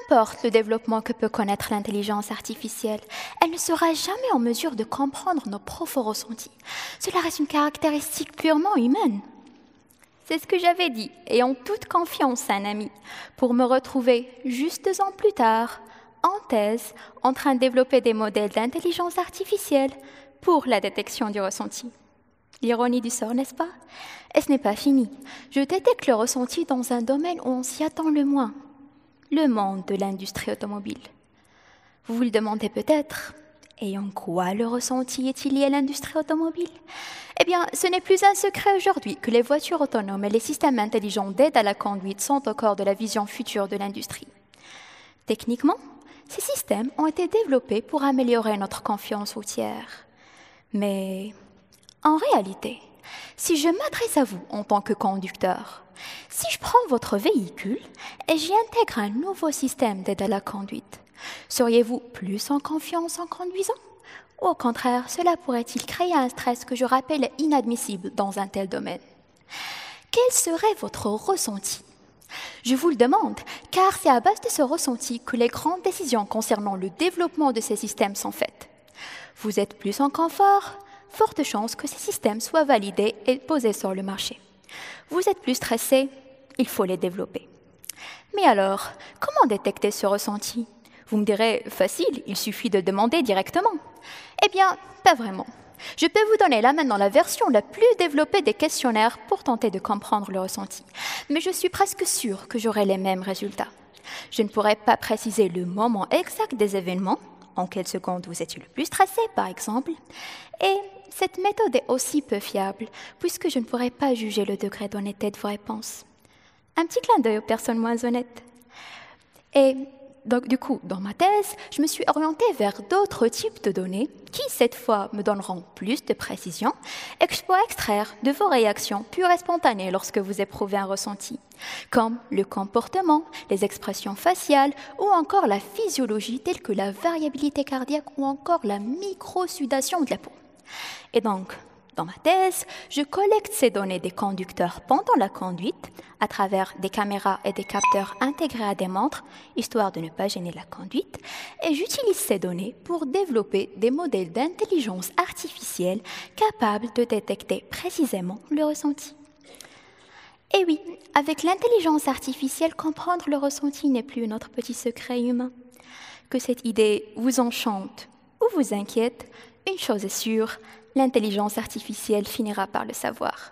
Qu'importe le développement que peut connaître l'intelligence artificielle, elle ne sera jamais en mesure de comprendre nos profonds ressentis. Cela reste une caractéristique purement humaine. C'est ce que j'avais dit, et en toute confiance, un ami, pour me retrouver juste 2 ans plus tard, en thèse, en train de développer des modèles d'intelligence artificielle pour la détection du ressenti. L'ironie du sort, n'est-ce pas? Et ce n'est pas fini. Je détecte le ressenti dans un domaine où on s'y attend le moins, le monde de l'industrie automobile. Vous vous le demandez peut-être, et en quoi le ressenti est-il lié à l'industrie automobile? Eh bien, ce n'est plus un secret aujourd'hui que les voitures autonomes et les systèmes intelligents d'aide à la conduite sont au cœur de la vision future de l'industrie. Techniquement, ces systèmes ont été développés pour améliorer notre confiance routière. Mais en réalité, si je m'adresse à vous en tant que conducteur, si je prends votre véhicule et j'y intègre un nouveau système d'aide à la conduite, seriez-vous plus en confiance en conduisant? Ou au contraire, cela pourrait-il créer un stress que je rappelle inadmissible dans un tel domaine? Quel serait votre ressenti? Je vous le demande, car c'est à base de ce ressenti que les grandes décisions concernant le développement de ces systèmes sont faites. Vous êtes plus en confort? Forte chance que ces systèmes soient validés et posés sur le marché. Vous êtes plus stressé? Il faut les développer. Mais alors, comment détecter ce ressenti? Vous me direz, facile, il suffit de demander directement. Eh bien, pas vraiment. Je peux vous donner là maintenant la version la plus développée des questionnaires pour tenter de comprendre le ressenti. Mais je suis presque sûre que j'aurai les mêmes résultats. Je ne pourrai pas préciser le moment exact des événements, en quelle seconde vous êtes le plus stressé par exemple, et cette méthode est aussi peu fiable puisque je ne pourrai pas juger le degré d'honnêteté de vos réponses. Un petit clin d'œil aux personnes moins honnêtes. Et donc, du coup, dans ma thèse, je me suis orientée vers d'autres types de données qui, cette fois, me donneront plus de précision et que je pourrai extraire de vos réactions pures et spontanées lorsque vous éprouvez un ressenti, comme le comportement, les expressions faciales ou encore la physiologie telle que la variabilité cardiaque ou encore la microsudation de la peau. Et donc, dans ma thèse, je collecte ces données des conducteurs pendant la conduite à travers des caméras et des capteurs intégrés à des montres, histoire de ne pas gêner la conduite, et j'utilise ces données pour développer des modèles d'intelligence artificielle capables de détecter précisément le ressenti. Et oui, avec l'intelligence artificielle, comprendre le ressenti n'est plus notre petit secret humain. Que cette idée vous enchante ou vous inquiète, une chose est sûre, l'intelligence artificielle finira par le savoir.